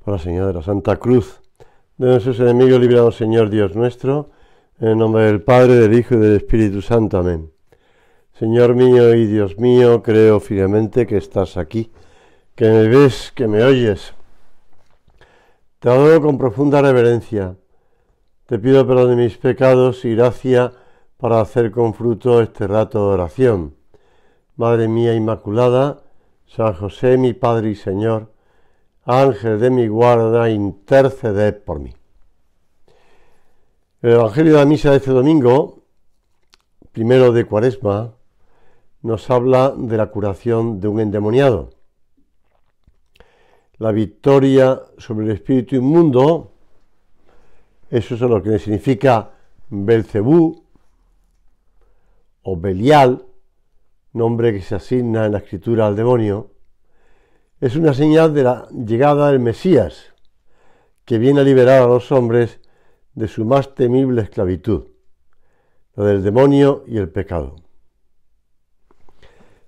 Por la señal de la Santa Cruz de nuestros enemigos, líbranos, Señor Dios nuestro, en el nombre del Padre, del Hijo y del Espíritu Santo. Amén. Señor mío y Dios mío, creo firmemente que estás aquí, que me ves, que me oyes. Te adoro con profunda reverencia. Te pido perdón de mis pecados y gracia para hacer con fruto este rato de oración. Madre mía Inmaculada, San José, mi Padre y Señor, Ángel de mi guarda, interceded por mí. El Evangelio de la misa de este domingo, primero de Cuaresma, nos habla de la curación de un endemoniado. La victoria sobre el espíritu inmundo, eso es lo que significa Belcebú o Belial, nombre que se asigna en la Escritura al demonio, es una señal de la llegada del Mesías, que viene a liberar a los hombres de su más temible esclavitud, la del demonio y el pecado.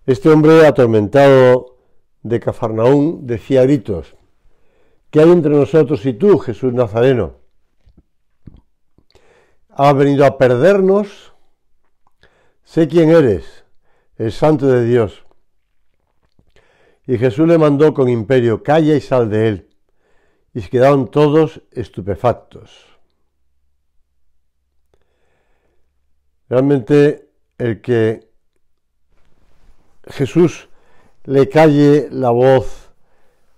Este hombre atormentado de Cafarnaún decía a gritos: ¿qué hay entre nosotros y tú, Jesús Nazareno? ¿Has venido a perdernos? Sé quién eres, el Santo de Dios. Y Jesús le mandó con imperio: calla y sal de él. Y se quedaron todos estupefactos. Realmente el que Jesús le calle la voz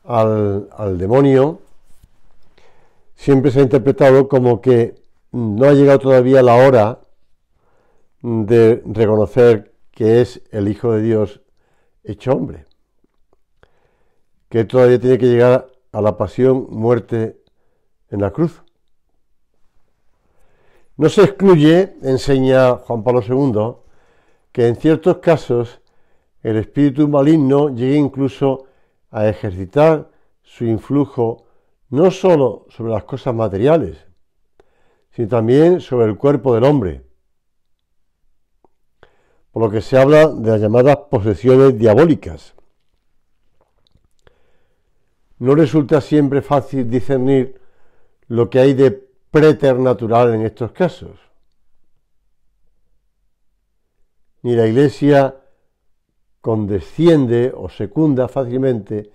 al demonio siempre se ha interpretado como que no ha llegado todavía la hora de reconocer que es el Hijo de Dios hecho hombre, que todavía tiene que llegar a la pasión, muerte en la cruz. No se excluye, enseña Juan Pablo II, que en ciertos casos el espíritu maligno llegue incluso a ejercitar su influjo no sólo sobre las cosas materiales, sino también sobre el cuerpo del hombre, por lo que se habla de las llamadas posesiones diabólicas. No resulta siempre fácil discernir lo que hay de preternatural en estos casos. Ni la Iglesia condesciende o secunda fácilmente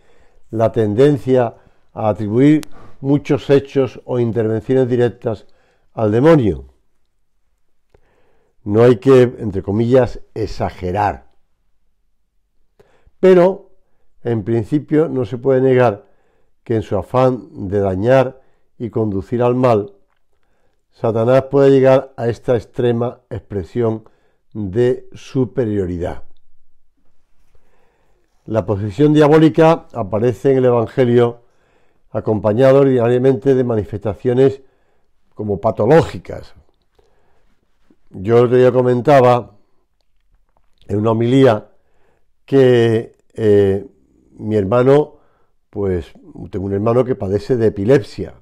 la tendencia a atribuir muchos hechos o intervenciones directas al demonio. No hay que, entre comillas, exagerar. Pero, en principio, no se puede negar que en su afán de dañar y conducir al mal, Satanás puede llegar a esta extrema expresión de superioridad. La posesión diabólica aparece en el Evangelio acompañado ordinariamente de manifestaciones como patológicas. Yo el otro día comentaba en una homilía que mi hermano, pues tengo un hermano que padece de epilepsia,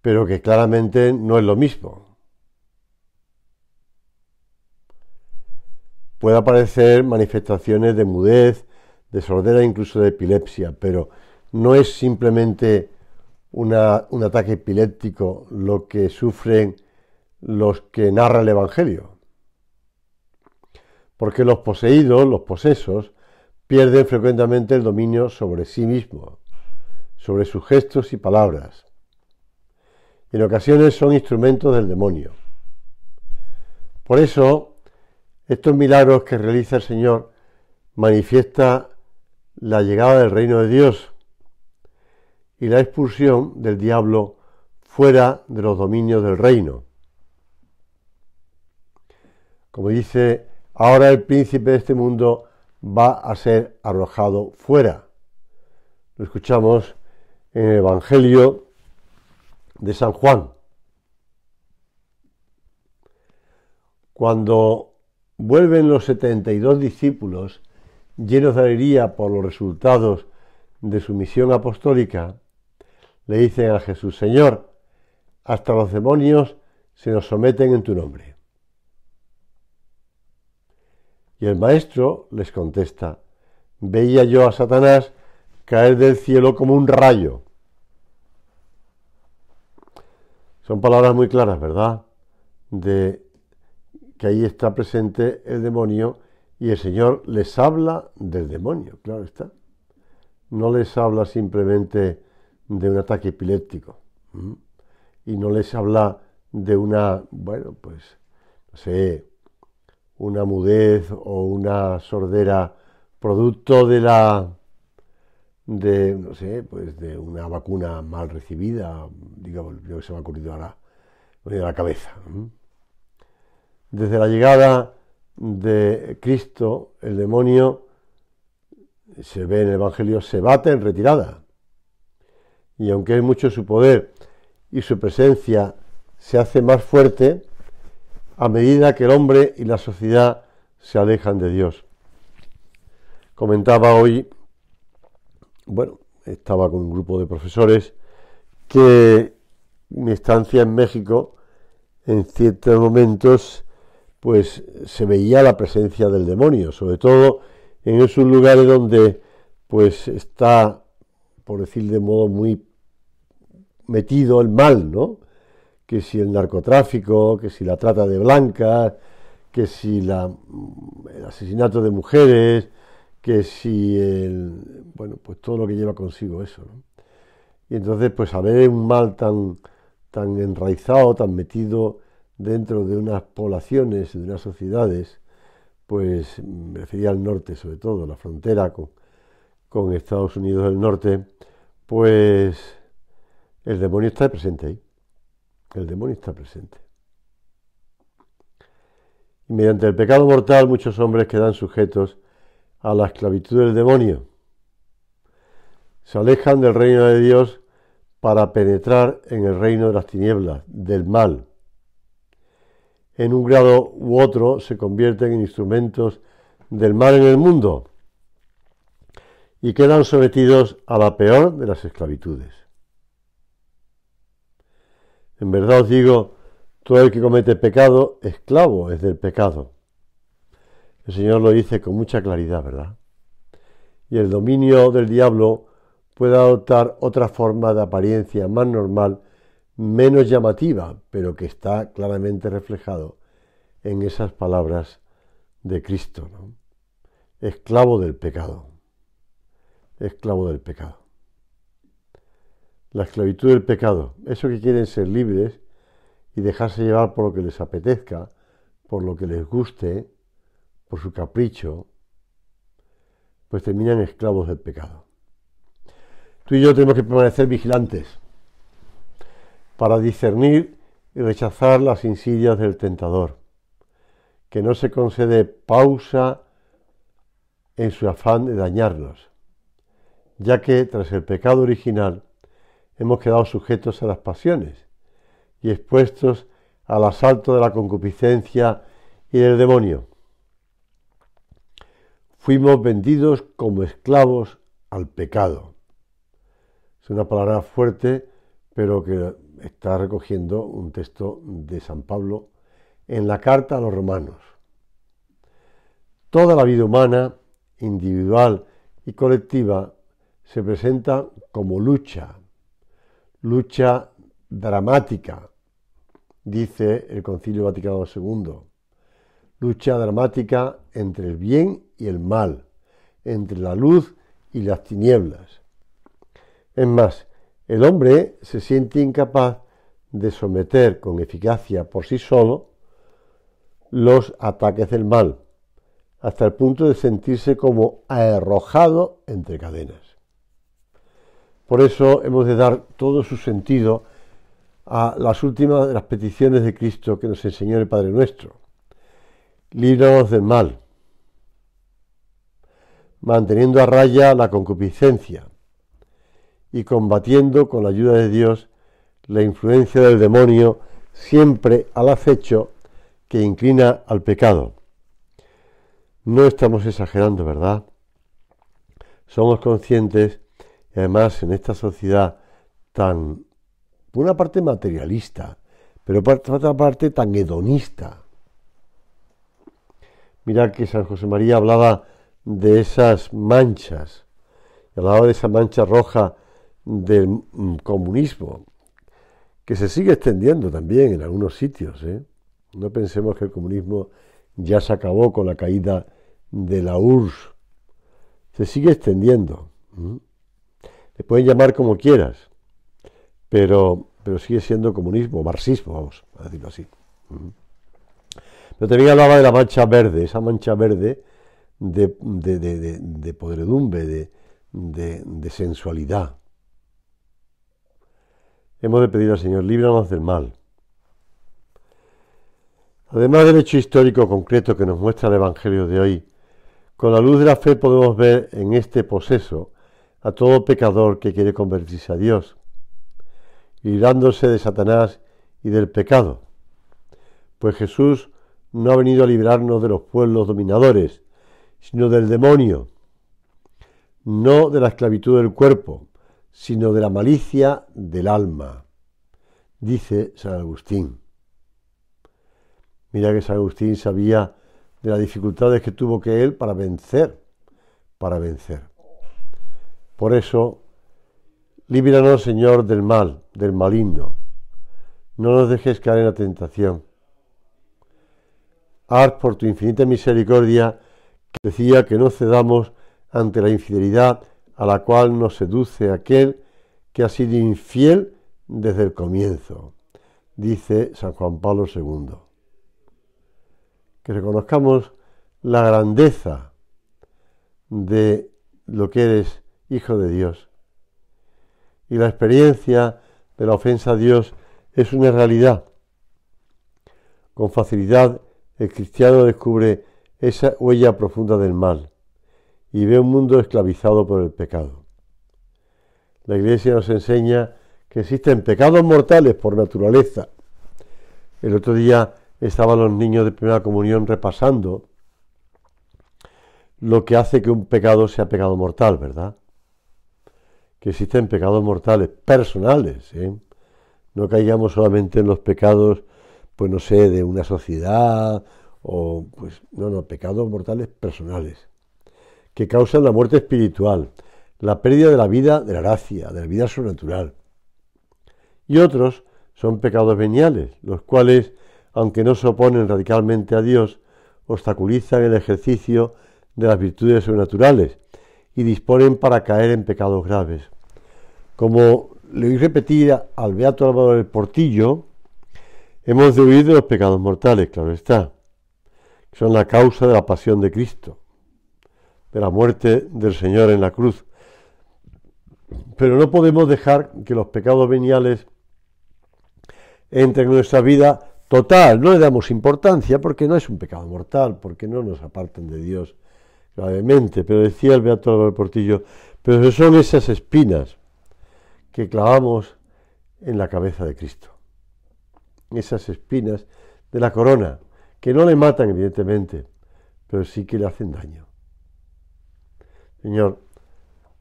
pero que claramente no es lo mismo. Puede aparecer manifestaciones de mudez, de sordera, incluso de epilepsia, pero no es simplemente un ataque epiléptico lo que sufren los que narra el Evangelio. Porque los poseídos, los posesos, pierden frecuentemente el dominio sobre sí mismos, sobre sus gestos y palabras. Y en ocasiones son instrumentos del demonio. Por eso, estos milagros que realiza el Señor manifiesta la llegada del reino de Dios y la expulsión del diablo fuera de los dominios del reino. Como dice, ahora el príncipe de este mundo va a ser arrojado fuera. Lo escuchamos en el Evangelio de San Juan. Cuando vuelven los 72 discípulos llenos de alegría por los resultados de su misión apostólica, le dicen a Jesús: Señor, hasta los demonios se nos someten en tu nombre. Y el maestro les contesta: veía yo a Satanás caer del cielo como un rayo. Son palabras muy claras, ¿verdad? De que ahí está presente el demonio y el Señor les habla del demonio, claro está. No les habla simplemente de un ataque epiléptico. Y no les habla de una, bueno, pues, no sé, una mudez o una sordera producto no sé, pues de una vacuna mal recibida, digamos, lo que se me ha ocurrido ahora, a la cabeza. Desde la llegada de Cristo, el demonio, se ve en el Evangelio, se bate en retirada. Y aunque es mucho su poder y su presencia se hace más fuerte a medida que el hombre y la sociedad se alejan de Dios. Comentaba hoy, bueno, estaba con un grupo de profesores, que mi estancia en México, en ciertos momentos, pues se veía la presencia del demonio, sobre todo en esos lugares donde pues está, por decir de modo muy metido el mal, ¿no? Que si el narcotráfico, que si la trata de blancas, que si el asesinato de mujeres, que si bueno, pues todo lo que lleva consigo eso, ¿no? Y entonces, pues al ver un mal tan enraizado, tan metido dentro de unas poblaciones, de unas sociedades, pues me refería al norte sobre todo, la frontera con Estados Unidos del Norte, pues el demonio está presente ahí. El demonio está presente. Y mediante el pecado mortal muchos hombres quedan sujetos a la esclavitud del demonio. Se alejan del reino de Dios para penetrar en el reino de las tinieblas, del mal. En un grado u otro se convierten en instrumentos del mal en el mundo y quedan sometidos a la peor de las esclavitudes. En verdad os digo, todo el que comete pecado, esclavo es del pecado. El Señor lo dice con mucha claridad, ¿verdad? Y el dominio del diablo puede adoptar otra forma de apariencia más normal, menos llamativa, pero que está claramente reflejado en esas palabras de Cristo, ¿no? Esclavo del pecado. Esclavo del pecado. La esclavitud del pecado, eso que quieren ser libres y dejarse llevar por lo que les apetezca, por lo que les guste, por su capricho, pues terminan esclavos del pecado. Tú y yo tenemos que permanecer vigilantes para discernir y rechazar las insidias del tentador, que no se concede pausa en su afán de dañarnos, ya que tras el pecado original hemos quedado sujetos a las pasiones y expuestos al asalto de la concupiscencia y del demonio. Fuimos vendidos como esclavos al pecado. Es una palabra fuerte, pero que está recogiendo un texto de San Pablo en la carta a los romanos. Toda la vida humana, individual y colectiva, se presenta como lucha dramática, dice el Concilio Vaticano II, lucha dramática entre el bien y el mal, entre la luz y las tinieblas. Es más, el hombre se siente incapaz de someter con eficacia por sí solo los ataques del mal, hasta el punto de sentirse como arrojado entre cadenas. Por eso hemos de dar todo su sentido a las últimas de las peticiones de Cristo que nos enseñó el Padre Nuestro. Líbranos del mal, manteniendo a raya la concupiscencia y combatiendo con la ayuda de Dios la influencia del demonio siempre al acecho que inclina al pecado. No estamos exagerando, ¿verdad? Somos conscientes, y además en esta sociedad tan, por una parte materialista, pero por otra parte tan hedonista. Mira que San José María hablaba de esas manchas, hablaba de esa mancha roja del comunismo, que se sigue extendiendo también en algunos sitios, ¿eh? No pensemos que el comunismo ya se acabó con la caída de la URSS. Se sigue extendiendo. Le pueden llamar como quieras, pero sigue siendo comunismo, marxismo, vamos a decirlo así. Pero también hablaba de la mancha verde, esa mancha verde de podredumbre, de sensualidad. Hemos de pedir al Señor, líbranos del mal. Además del hecho histórico concreto que nos muestra el Evangelio de hoy, con la luz de la fe podemos ver en este poseso a todo pecador que quiere convertirse a Dios, librándose de Satanás y del pecado. Pues Jesús no ha venido a librarnos de los pueblos dominadores, sino del demonio, no de la esclavitud del cuerpo, sino de la malicia del alma, dice San Agustín. Mira que San Agustín sabía de las dificultades que tuvo que él para vencer. Por eso, líbranos, Señor, del mal, del maligno. No nos dejes caer en la tentación. Haz por tu infinita misericordia que decía que no cedamos ante la infidelidad a la cual nos seduce aquel que ha sido infiel desde el comienzo, dice San Juan Pablo II. Que reconozcamos la grandeza de lo que eres Hijo de Dios. Y la experiencia de la ofensa a Dios es una realidad. Con facilidad el cristiano descubre esa huella profunda del mal y ve un mundo esclavizado por el pecado. La Iglesia nos enseña que existen pecados mortales por naturaleza. El otro día estaban los niños de primera comunión repasando lo que hace que un pecado sea pecado mortal, ¿verdad? Que existen pecados mortales personales, ¿eh? No caigamos solamente en los pecados, pues no sé, de una sociedad o pues no, pecados mortales personales que causan la muerte espiritual, la pérdida de la vida de la gracia, de la vida sobrenatural. Y otros son pecados veniales, los cuales, aunque no se oponen radicalmente a Dios, obstaculizan el ejercicio de las virtudes sobrenaturales y disponen para caer en pecados graves. Como le oí repetir al beato Álvaro del Portillo, hemos de huir de los pecados mortales, claro está, que son la causa de la pasión de Cristo, de la muerte del Señor en la cruz. Pero no podemos dejar que los pecados veniales entren en nuestra vida total, no le damos importancia porque no es un pecado mortal, porque no nos apartan de Dios gravemente. Pero decía el beato Álvaro del Portillo, pero son esas espinas que clavamos en la cabeza de Cristo, esas espinas de la corona, que no le matan evidentemente, pero sí que le hacen daño. Señor,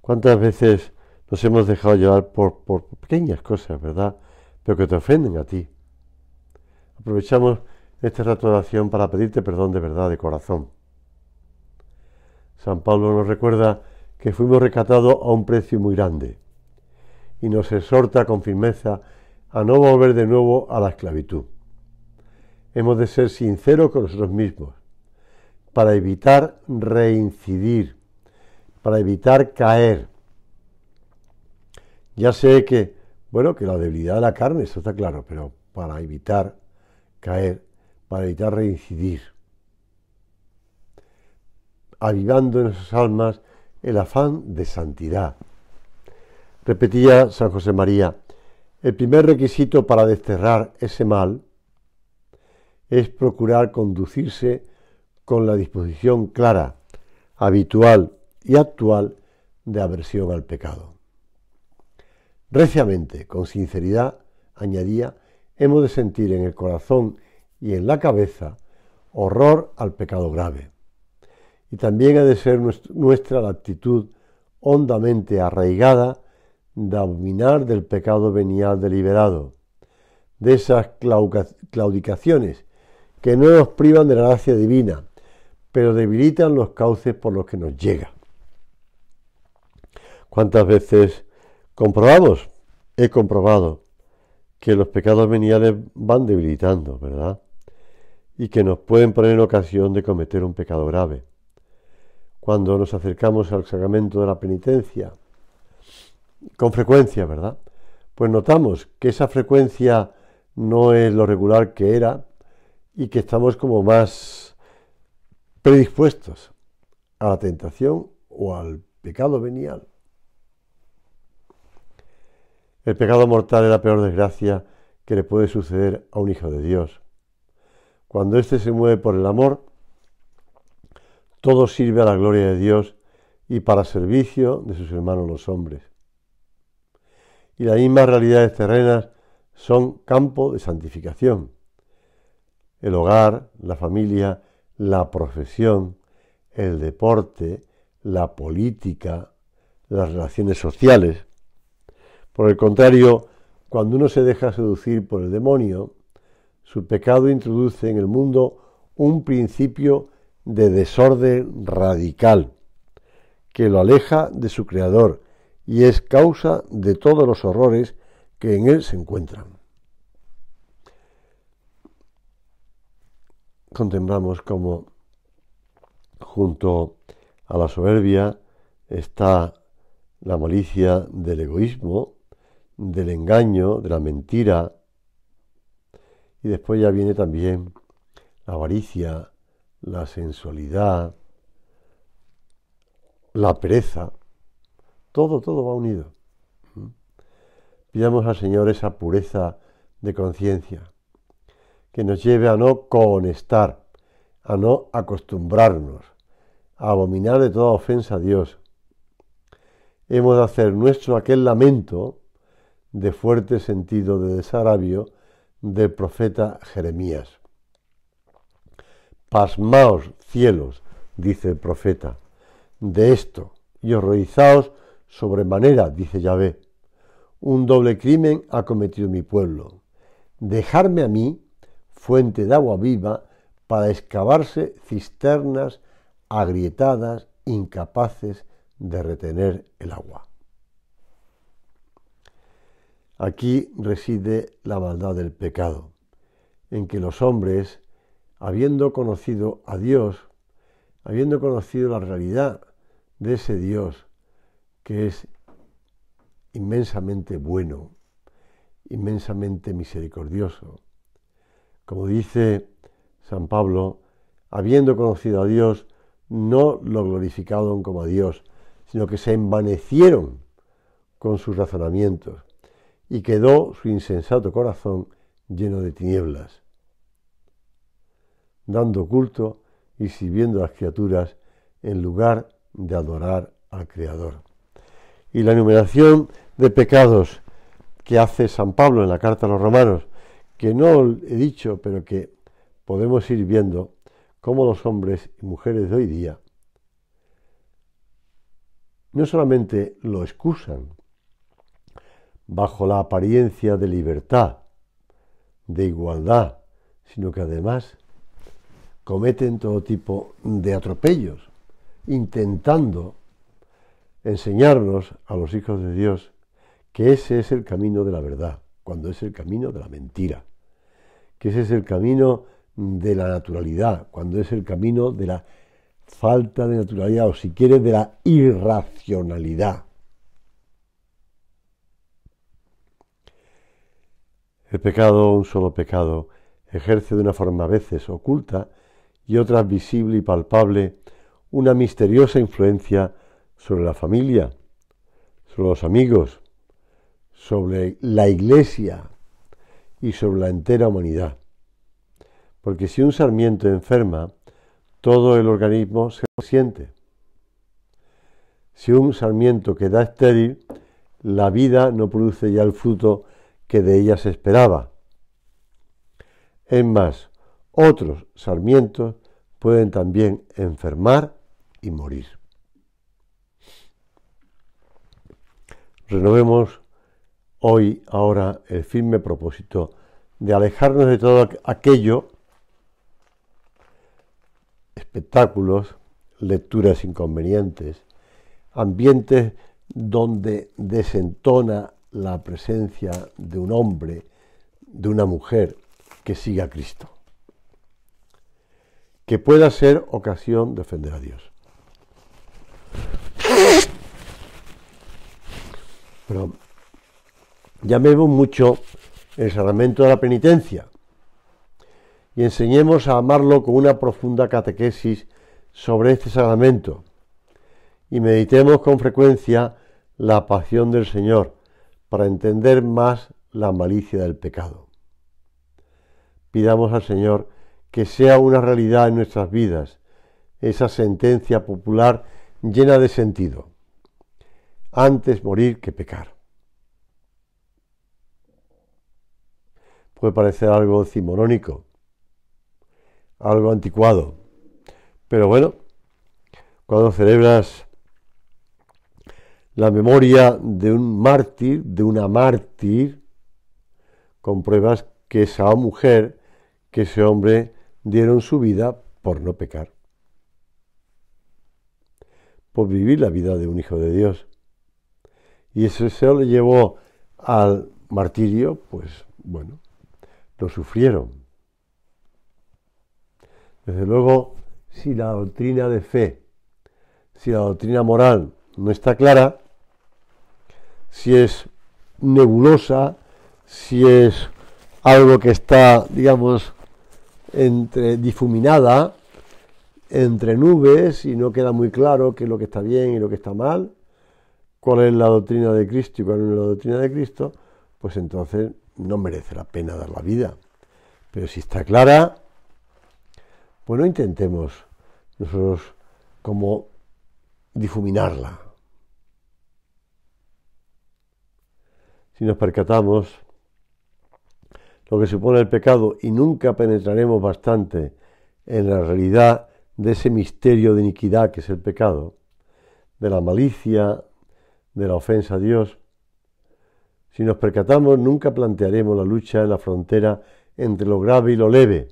¿cuántas veces nos hemos dejado llevar por pequeñas cosas, verdad? Pero que te ofenden a ti. Aprovechamos este rato de oración para pedirte perdón de verdad, de corazón. San Pablo nos recuerda que fuimos rescatados a un precio muy grande y nos exhorta con firmeza a no volver de nuevo a la esclavitud. Hemos de ser sinceros con nosotros mismos para evitar reincidir, para evitar caer. Ya sé que la debilidad de la carne, eso está claro, pero para evitar caer, para evitar reincidir, avivando en nuestras almas el afán de santidad. Repetía San José María, el primer requisito para desterrar ese mal es procurar conducirse con la disposición clara, habitual y actual de aversión al pecado. Reciamente, con sinceridad, añadía, hemos de sentir en el corazón y en la cabeza horror al pecado grave. Y también ha de ser nuestra la actitud hondamente arraigada de abominar del pecado venial deliberado, de esas claudicaciones que no nos privan de la gracia divina, pero debilitan los cauces por los que nos llega. ¿Cuántas veces he comprobado que los pecados veniales van debilitando, ¿verdad? Y que nos pueden poner en ocasión de cometer un pecado grave. Cuando nos acercamos al sacramento de la penitencia, con frecuencia, ¿verdad? Pues notamos que esa frecuencia no es lo regular que era y que estamos como más predispuestos a la tentación o al pecado venial. El pecado mortal es la peor desgracia que le puede suceder a un hijo de Dios. Cuando éste se mueve por el amor, todo sirve a la gloria de Dios y para servicio de sus hermanos los hombres. Y las mismas realidades terrenas son campo de santificación. El hogar, la familia, la profesión, el deporte, la política, las relaciones sociales. Por el contrario, cuando uno se deja seducir por el demonio, su pecado introduce en el mundo un principio de desorden radical que lo aleja de su creador y es causa de todos los horrores que en él se encuentran. Contemplamos cómo junto a la soberbia está la malicia del egoísmo, del engaño, de la mentira, y después ya viene también la avaricia, la sensualidad, la pereza. Todo va unido. Pidamos al Señor esa pureza de conciencia que nos lleve a no cohonestar, a no acostumbrarnos, a abominar de toda ofensa a Dios. Hemos de hacer nuestro aquel lamento de fuerte sentido de desagravio del profeta Jeremías. Pasmaos, cielos, dice el profeta, de esto, y horrorizaos sobremanera, dice Yahvé. Un doble crimen ha cometido mi pueblo. Dejarme a mí, fuente de agua viva, para excavarse cisternas agrietadas, incapaces de retener el agua. Aquí reside la maldad del pecado, en que los hombres, habiendo conocido a Dios, habiendo conocido la realidad de ese Dios que es inmensamente bueno, inmensamente misericordioso, como dice San Pablo, habiendo conocido a Dios, no lo glorificaron como a Dios, sino que se envanecieron con sus razonamientos y quedó su insensato corazón lleno de tinieblas, dando culto y sirviendo a las criaturas en lugar de adorar al Creador. Y la enumeración de pecados que hace San Pablo en la carta a los romanos, que no he dicho, pero que podemos ir viendo cómo los hombres y mujeres de hoy día no solamente lo excusan bajo la apariencia de libertad, de igualdad, sino que además cometen todo tipo de atropellos, intentando enseñarnos a los hijos de Dios que ese es el camino de la verdad, cuando es el camino de la mentira, que ese es el camino de la naturalidad, cuando es el camino de la falta de naturalidad, o si quieres, de la irracionalidad. El pecado, un solo pecado, ejerce de una forma a veces oculta y otras visible y palpable una misteriosa influencia sobre la familia, sobre los amigos, sobre la Iglesia y sobre la entera humanidad. Porque si un sarmiento enferma, todo el organismo se resiente. Si un sarmiento queda estéril, la vida no produce ya el fruto que de ella se esperaba. Es más, otros sarmientos pueden también enfermar y morir. Renovemos hoy, ahora, el firme propósito de alejarnos de todo aquello, espectáculos, lecturas inconvenientes, ambientes donde desentona la presencia de un hombre, de una mujer que siga a Cristo, que pueda ser ocasión de ofender a Dios. Pero llamemos mucho el sacramento de la penitencia y enseñemos a amarlo con una profunda catequesis sobre este sacramento y meditemos con frecuencia la pasión del Señor para entender más la malicia del pecado. Pidamos al Señor que sea una realidad en nuestras vidas esa sentencia popular llena de sentido: antes morir que pecar. Puede parecer algo decimonónico, algo anticuado, pero bueno, cuando celebras la memoria de un mártir, de una mártir, compruebas que esa mujer, que ese hombre dieron su vida por no pecar, por vivir la vida de un hijo de Dios. Y eso le llevó al martirio, pues bueno, lo sufrieron. Desde luego, si la doctrina de fe, si la doctrina moral no está clara, si es nebulosa, si es algo que está, digamos, difuminada, entre nubes, y no queda muy claro qué es lo que está bien y lo que está mal, cuál es la doctrina de Cristo y cuál no es la doctrina de Cristo, pues entonces no merece la pena dar la vida. Pero si está clara, pues no intentemos nosotros como difuminarla. Si nos percatamos lo que supone el pecado y nunca penetraremos bastante en la realidad de ese misterio de iniquidad que es el pecado, de la malicia, de la ofensa a Dios, si nos percatamos nunca plantearemos la lucha en la frontera entre lo grave y lo leve,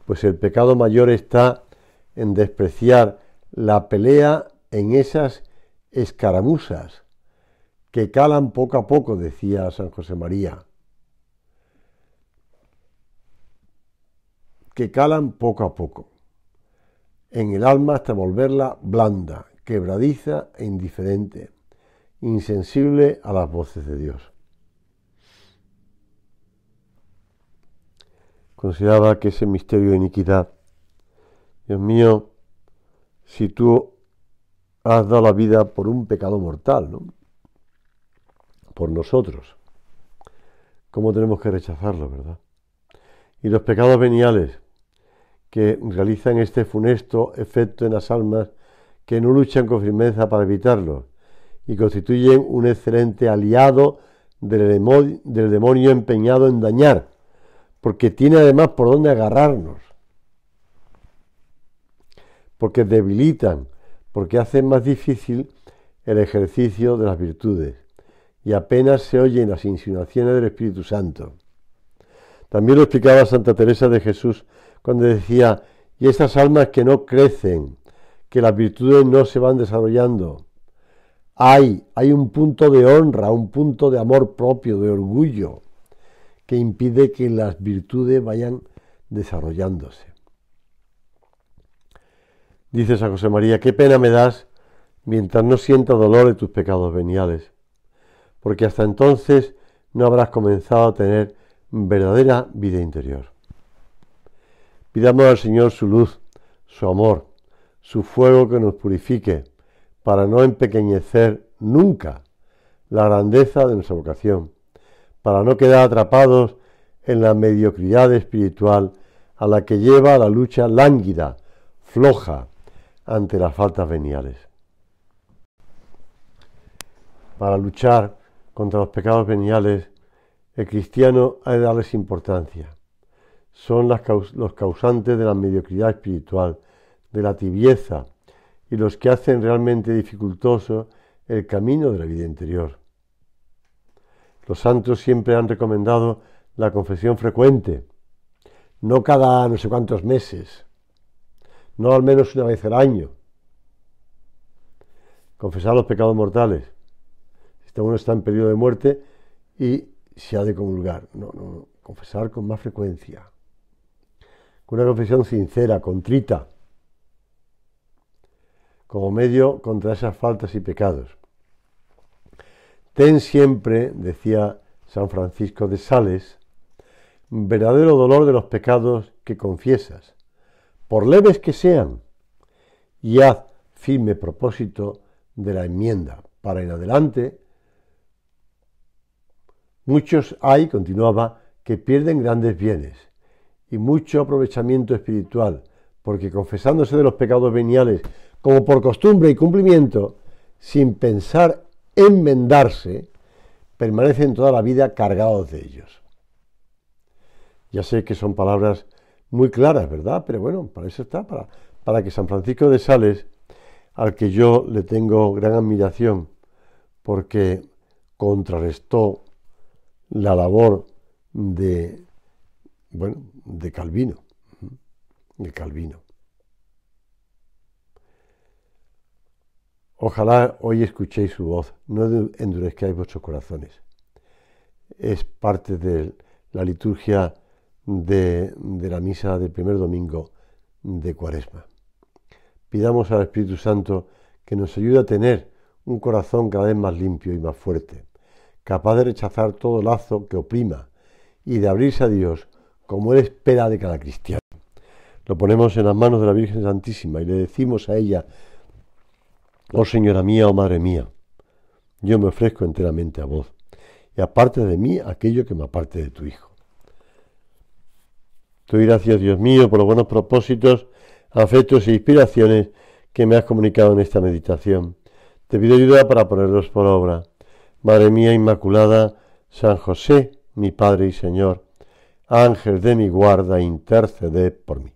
pues el pecado mayor está en despreciar la pelea en esas escaramuzas que calan poco a poco, decía San José María, que calan poco a poco en el alma hasta volverla blanda, quebradiza e indiferente, insensible a las voces de Dios. Consideraba que ese misterio de iniquidad, Dios mío, si tú has dado la vida por un pecado mortal, ¿no?, por nosotros, ¿cómo tenemos que rechazarlo, verdad? Y los pecados veniales que realizan este funesto efecto en las almas que no luchan con firmeza para evitarlo y constituyen un excelente aliado del demonio empeñado en dañar, porque tiene además por dónde agarrarnos, porque debilitan, porque hacen más difícil el ejercicio de las virtudes y apenas se oyen las insinuaciones del Espíritu Santo. También lo explicaba Santa Teresa de Jesús cuando decía: y estas almas que no crecen, que las virtudes no se van desarrollando, hay un punto de honra, un punto de amor propio, de orgullo, que impide que las virtudes vayan desarrollándose. Dice San José María: qué pena me das mientras no sienta dolor de tus pecados veniales, porque hasta entonces no habrás comenzado a tener verdadera vida interior. Pidamos al Señor su luz, su amor, su fuego que nos purifique, para no empequeñecer nunca la grandeza de nuestra vocación, para no quedar atrapados en la mediocridad espiritual a la que lleva la lucha lánguida, floja, ante las faltas veniales. Para luchar contra los pecados veniales, el cristiano ha de darles importancia. Son los causantes de la mediocridad espiritual, de la tibieza, y los que hacen realmente dificultoso el camino de la vida interior. Los santos siempre han recomendado la confesión frecuente, no cada no sé cuántos meses, no al menos una vez al año. Confesar los pecados mortales. Si uno está en peligro de muerte y se ha de comulgar. No. confesar con más frecuencia, con una confesión sincera, contrita, como medio contra esas faltas y pecados. Ten siempre, decía San Francisco de Sales, verdadero dolor de los pecados que confiesas, por leves que sean, y haz firme propósito de la enmienda, para en adelante. Muchos hay, continuaba, que pierden grandes bienes y mucho aprovechamiento espiritual, porque confesándose de los pecados veniales como por costumbre y cumplimiento, sin pensar enmendarse, permanecen toda la vida cargados de ellos. Ya sé que son palabras muy claras, ¿verdad? Pero bueno, para eso está, para que San Francisco de Sales, al que yo le tengo gran admiración, porque contrarrestó la labor de Calvino, Ojalá hoy escuchéis su voz, no endurezcáis vuestros corazones. Es parte de la liturgia de la misa del primer domingo de Cuaresma. Pidamos al Espíritu Santo que nos ayude a tener un corazón cada vez más limpio y más fuerte, capaz de rechazar todo lazo que oprima y de abrirse a Dios como Él espera de cada cristiano. Lo ponemos en las manos de la Virgen Santísima y le decimos a ella: oh Señora mía, oh Madre mía, yo me ofrezco enteramente a vos, y aparte de mí aquello que me aparte de tu Hijo. Te doy gracias, Dios mío, por los buenos propósitos, afectos e inspiraciones que me has comunicado en esta meditación. Te pido ayuda para ponerlos por obra. Madre mía Inmaculada, San José, mi Padre y Señor, Ángel de mi guarda, interceded por mí.